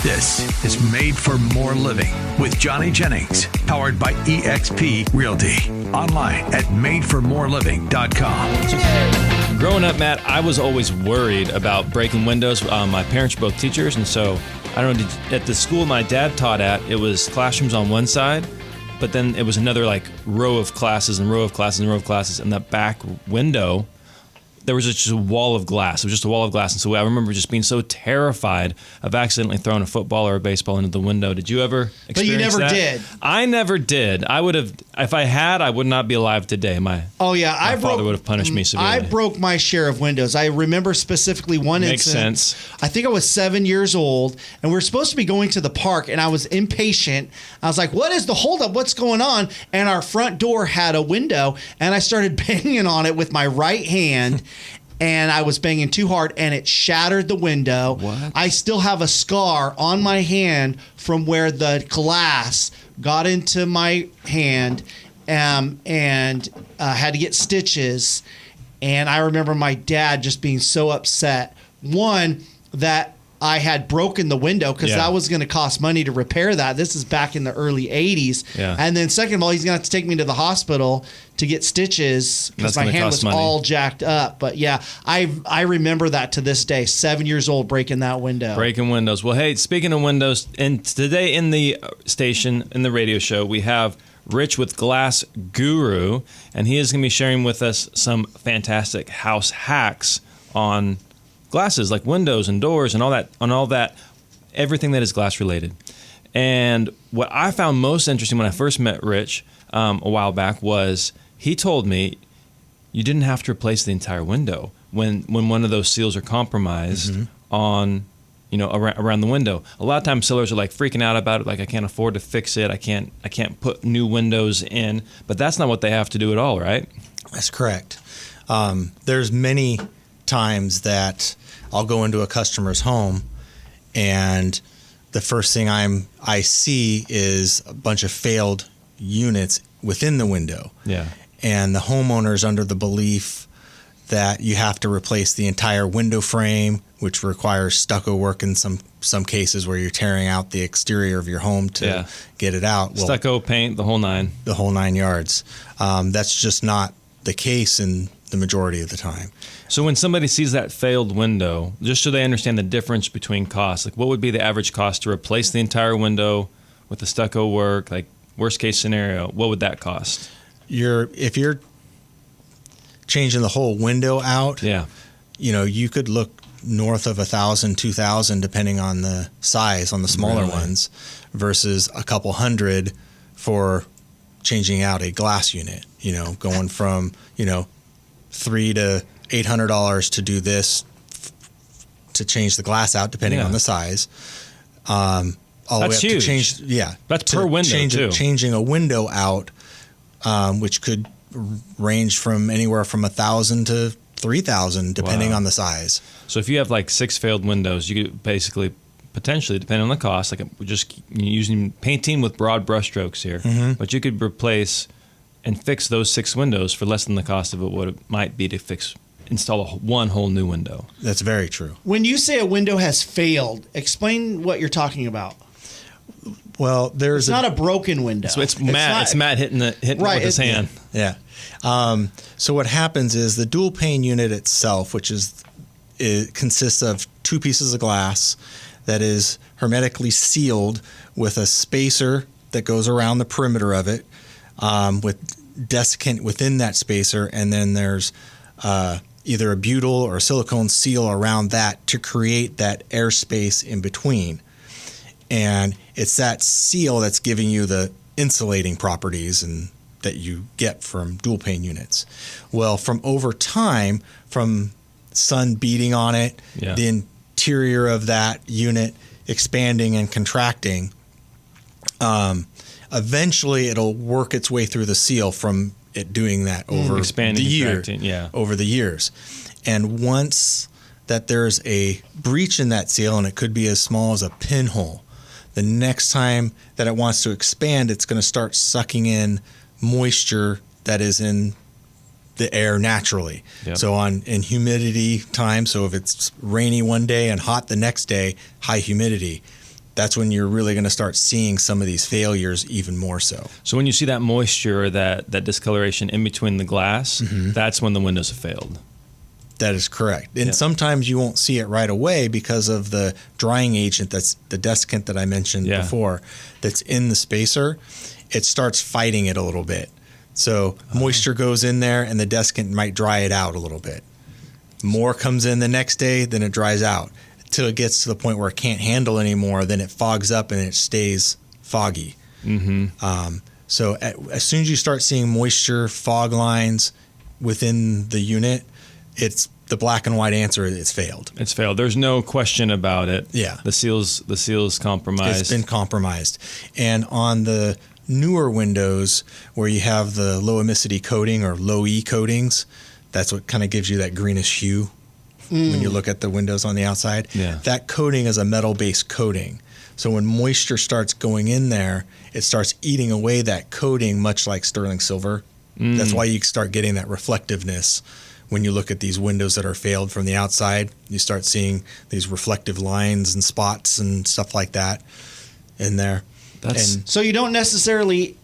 This is Made for More Living with Johnny Jennings, powered by eXp Realty. Online at madeformoreliving.com. Growing up, Matt, I was always worried about breaking windows. My parents are both teachers, and so I don't know, at the school my dad taught at, it was classrooms on one side, but then it was another like row of classes and row of classes and row of classes, and that back window, there was just a wall of glass. It was just a wall of glass. And so I remember just being so terrified of accidentally throwing a football or a baseball into the window. Did you ever experience that? But you never did. I never did. I would have, if I had, I would not be alive today. My father would have punished me severely. I broke my share of windows. I remember specifically one incident. Makes sense. I think I was 7 years old, and we were supposed to be going to the park, and I was impatient. I was like, what is the holdup? What's going on? And our front door had a window, and I started banging on it with my right hand. And I was banging too hard, and it shattered the window. What? I still have a scar on my hand from where the glass got into my hand, and had to get stitches. And I remember my dad just being so upset. One, that I had broken the window because that was going to cost money to repair that. This is back in the early 80s. Yeah. And then second of all, he's going to have to take me to the hospital to get stitches because my hand was all jacked up. But yeah, I remember that to this day, 7 years old, breaking that window. Breaking windows. Well, hey, speaking of windows, and today in the station, in the radio show, we have Rich with Glass Guru, and he is going to be sharing with us some fantastic house hacks on glasses, like windows and doors and all that, everything that is glass related. And what I found most interesting when I first met Rich a while back was he told me you didn't have to replace the entire window when one of those seals are compromised on, around the window. A lot of times sellers are like freaking out about it, like I can't afford to fix it, I can't put new windows in, but that's not what they have to do at all, right? That's correct. There's many times that I'll go into a customer's home and the first thing I see is a bunch of failed units within the window. Yeah. And the homeowner's under the belief that you have to replace the entire window frame, which requires stucco work in some cases where you're tearing out the exterior of your home to get it out. Well, stucco, paint, the whole nine. The whole 9 yards. That's just not the case in the majority of the time. So when somebody sees that failed window, just so they understand the difference between costs, like what would be the average cost to replace the entire window with the stucco work, like worst case scenario, what would that cost? If you're changing the whole window out, you could look north of $1,000, $2,000, depending on the size, on the smaller ones, versus a couple hundred for changing out a glass unit, going from, $300 to $800 to do this, to change the glass out, depending on the size. All That's the way up huge. To change, That's per window too. Changing a window out, which could range from anywhere from $1,000 to $3,000, depending on the size. So if you have like 6 failed windows, you could basically, potentially, depending on the cost, like we're just using painting with broad brushstrokes here, but you could replace and fix those 6 windows for less than the cost of what it might be to install one whole new window. That's very true. When you say a window has failed, explain what you're talking about. Well, it's not a broken window. So it's Matt hitting it with his hand. Yeah. So what happens is the dual pane unit itself, it consists of 2 pieces of glass that is hermetically sealed with a spacer that goes around the perimeter of it, with desiccant within that spacer, and then there's either a butyl or a silicone seal around that to create that airspace in between. And it's that seal that's giving you the insulating properties and that you get from dual pane units. Well, from over time, from sun beating on it, the interior of that unit expanding and contracting, eventually it'll work its way through the seal from it doing that over over the years. And once that there's a breach in that seal, and it could be as small as a pinhole, the next time that it wants to expand, it's going to start sucking in moisture that is in the air naturally. So in humidity time, so if it's rainy one day and hot the next day, high humidity, that's when you're really going to start seeing some of these failures even more so. So when you see that moisture or that discoloration in between the glass, that's when the windows have failed. That is correct. And sometimes you won't see it right away because of the drying agent, that's the desiccant that I mentioned before, that's in the spacer. It starts fighting it a little bit. So moisture goes in there and the desiccant might dry it out a little bit. More comes in the next day, then it dries out. Till it gets to the point where it can't handle anymore, then it fogs up and it stays foggy. So as soon as you start seeing moisture, fog lines within the unit, it's the black and white answer. It's failed. It's failed. There's no question about it. Yeah. The seal's compromised. It's been compromised. And on the newer windows where you have the low emissivity coating or low E coatings, that's what kind of gives you that greenish hue when you look at the windows on the outside. Yeah. That coating is a metal-based coating. So when moisture starts going in there, it starts eating away that coating, much like sterling silver. That's why you start getting that reflectiveness. When you look at these windows that are failed from the outside, you start seeing these reflective lines and spots and stuff like that in there. So you don't necessarily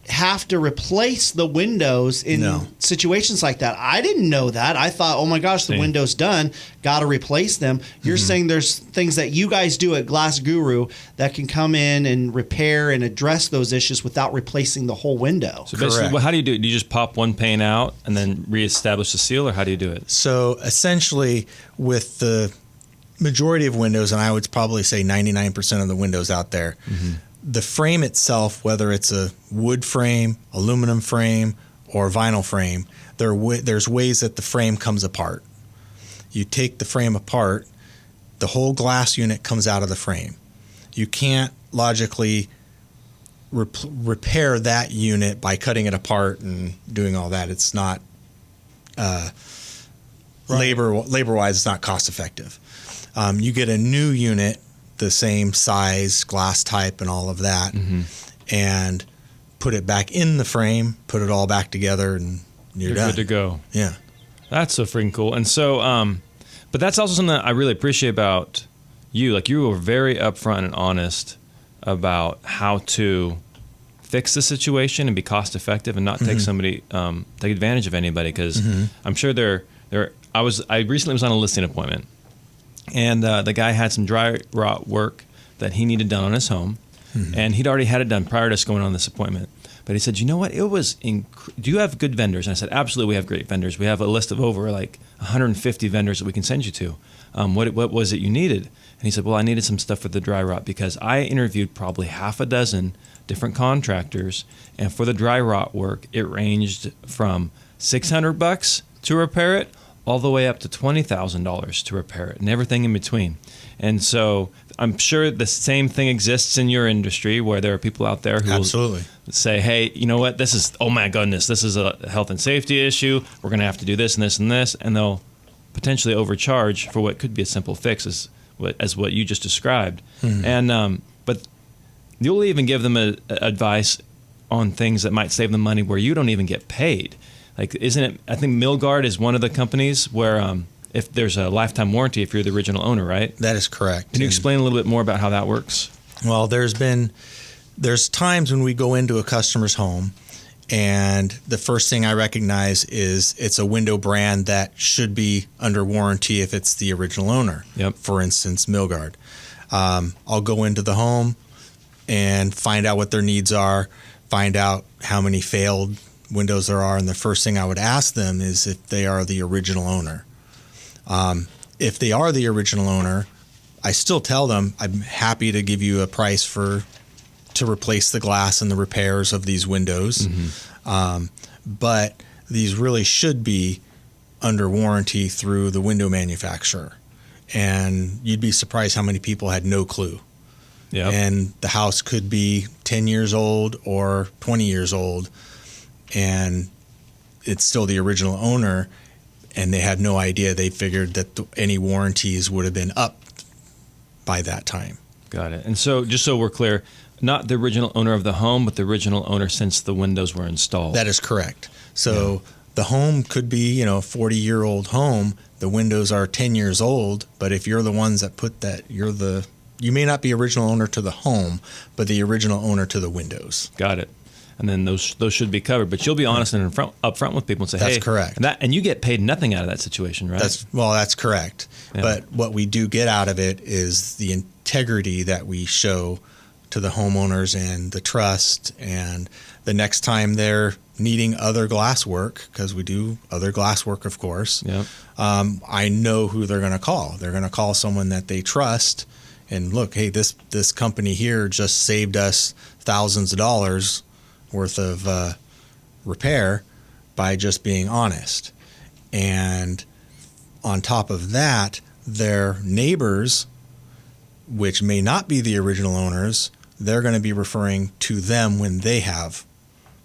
have to replace the windows in situations like that. I didn't know that. I thought, oh my gosh, the window's done, got to replace them. You're saying there's things that you guys do at Glass Guru that can come in and repair and address those issues without replacing the whole window. So basically, well, how do you do it? Do you just pop one pane out and then reestablish the seal, or how do you do it? So essentially, with the majority of windows, and I would probably say 99% of the windows out there, the frame itself, whether it's a wood frame, aluminum frame, or vinyl frame, there's ways that the frame comes apart. You take the frame apart, the whole glass unit comes out of the frame. You can't logically repair that unit by cutting it apart and doing all that. It's not labor-wise, it's not cost effective. You get a new unit, the same size, glass type, and all of that, and put it back in the frame, put it all back together, and you're done. Good to go. Yeah. That's so freaking cool. And so, but that's also something that I really appreciate about you. Like, you were very upfront and honest about how to fix the situation and be cost effective and not take take advantage of anybody. Because I'm sure I recently was on a listing appointment. And the guy had some dry rot work that he needed done on his home. And he'd already had it done prior to us going on this appointment. But he said, you know what? It was do you have good vendors? And I said, absolutely, we have great vendors. We have a list of over like 150 vendors that we can send you to. What was it you needed? And he said, well, I needed some stuff for the dry rot because I interviewed probably half a dozen different contractors. And for the dry rot work, it ranged from $600 to repair it all the way up to $20,000 to repair it and everything in between. And so I'm sure the same thing exists in your industry where there are people out there who will say, hey, you know what, oh my goodness, this is a health and safety issue. We're going to have to do this and this and this. And they'll potentially overcharge for what could be a simple fix as what you just described. And but you'll even give them advice on things that might save them money where you don't even get paid. Like, isn't it? I think Milgard is one of the companies where if there's a lifetime warranty if you're the original owner, right? That is correct. Can you explain a little bit more about how that works? Well, there's times when we go into a customer's home, and the first thing I recognize is it's a window brand that should be under warranty if it's the original owner. Yep. For instance, Milgard. I'll go into the home and find out what their needs are, find out how many failed windows there are, and the first thing I would ask them is if they are the original owner. If they are the original owner, I still tell them I'm happy to give you a price to replace the glass and the repairs of these windows. But these really should be under warranty through the window manufacturer. And you'd be surprised how many people had no clue. Yep. And the house could be 10 years old or 20 years old, and it's still the original owner, and they had no idea. They figured that any warranties would have been up by that time. Got it. And so, just so we're clear, not the original owner of the home, but the original owner since the windows were installed. That is correct. So the home could be, a 40-year-old home. The windows are 10 years old, but if you're the ones that put that, you're the you may not be original owner to the home, but the original owner to the windows. Got it. And then those should be covered. But you'll be honest and up front with people and say, That's hey. correct. And you get paid nothing out of that situation, right? That's correct. Yeah. But what we do get out of it is the integrity that we show to the homeowners and the trust. And the next time they're needing other glass work, because we do other glass work, of course, Yep. I know who they're going to call. They're going to call someone that they trust. And look, hey, this company here just saved us thousands of dollars worth of repair by just being honest. And on top of that, their neighbors, which may not be the original owners, they're going to be referring to them when they have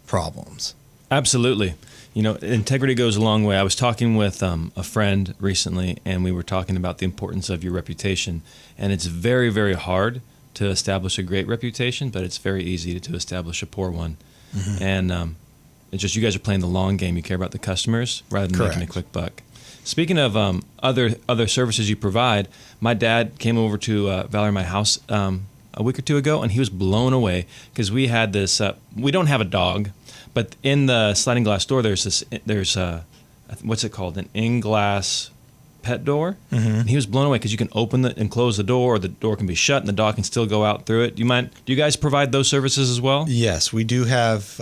problems. Absolutely. Integrity goes a long way. I was talking with a friend recently, and we were talking about the importance of your reputation. And it's very, very hard to establish a great reputation, but it's very easy to establish a poor one. Mm-hmm. And it's just you guys are playing the long game. You care about the customers rather than making a quick buck. Speaking of other services you provide, my dad came over to Valerie, my house, a week or two ago, and he was blown away because we had this. We don't have a dog, but in the sliding glass door, there's what's it called? An in-glass pet door. Mm-hmm. And he was blown away because you can open and close the door, or the door can be shut and the dog can still go out through it. Do you guys provide those services as well? Yes, we do have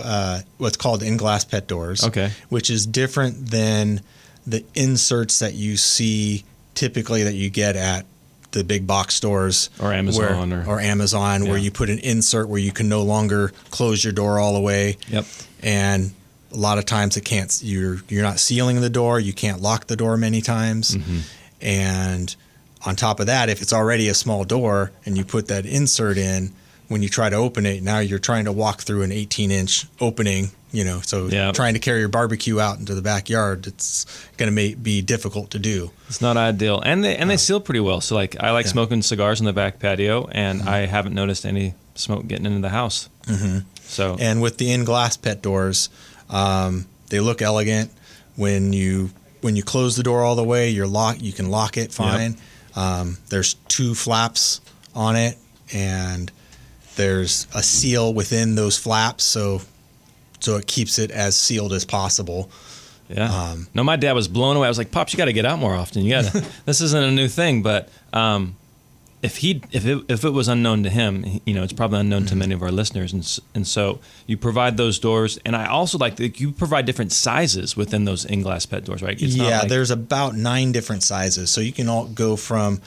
what's called in-glass pet doors. Okay. Which is different than the inserts that you see typically that you get at the big box stores or Amazon or Amazon, where you put an insert where you can no longer close your door all the way. Yep. And a lot of times you're not sealing the door, you can't lock the door many times. Mm-hmm. And on top of that, if it's already a small door and you put that insert in, when you try to open it, now you're trying to walk through an 18-inch opening, trying to carry your barbecue out into the backyard, it's going to be difficult to do. It's not ideal. And they seal pretty well. So I like smoking cigars in the back patio, and I haven't noticed any smoke getting into the house. Mm-hmm. So, and with the in-glass pet doors, they look elegant. When you close the door all the way, you can lock it fine. Yep. There's 2 flaps on it, and there's a seal within those flaps, so it keeps it as sealed as possible. Yeah. No, my dad was blown away. I was like, "Pops, you got to get out more often. You got to. This isn't a new thing." But if it was unknown to him, it's probably unknown to many of our listeners, and so you provide those doors. And I also like that you provide different sizes within those in-glass pet doors, right? There's about 9 different sizes, so you can all go from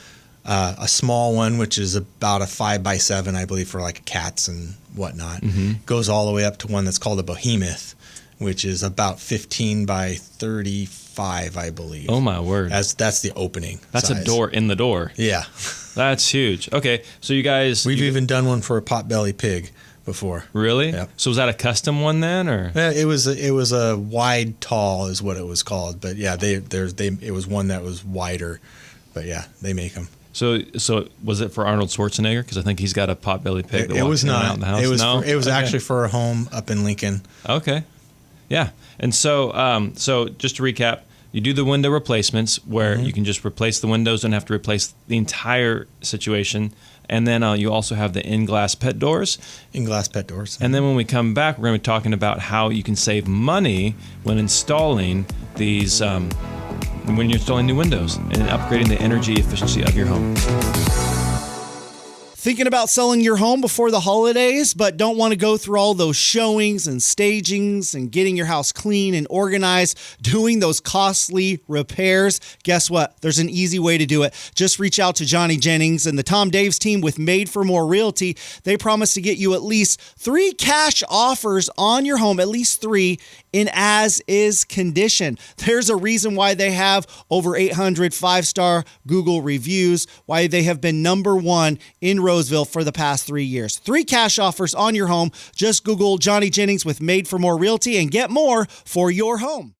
a small one, which is about a 5x7, I believe, for like cats and whatnot. Mm-hmm. Goes all the way up to one that's called a behemoth, which is about 15 by 35, I believe. Oh my word! That's the opening. That's size. A door in the door. Yeah, that's huge. Okay, so you guys, we've even done one for a potbelly pig before. Really? Yep. So was that a custom one then, or? Yeah, it was a wide tall is what it was called, but yeah, it was one that was wider, but yeah, they make them. So was it for Arnold Schwarzenegger? Because I think he's got a potbelly pig. It was not. Out in the house. It was actually for a home up in Lincoln. Okay, yeah. And so just to recap, you do the window replacements where you can just replace the windows, don't have to replace the entire situation. And then you also have the in-glass pet doors. In-glass pet doors. And then when we come back, we're going to be talking about how you can save money when installing these. When you're installing new windows and upgrading the energy efficiency of your home. Thinking about selling your home before the holidays, but don't want to go through all those showings and stagings and getting your house clean and organized, doing those costly repairs? Guess what? There's an easy way to do it. Just reach out to Johnny Jennings and the Tom Daves team with Made for More Realty. They promise to get you at least 3 cash offers on your home, at least 3 in as-is condition. There's a reason why they have over 800 5-star Google reviews, why they have been #1 in Roseville for the past 3 years. 3 cash offers on your home. Just Google Johnny Jennings with Made for More Realty and get more for your home.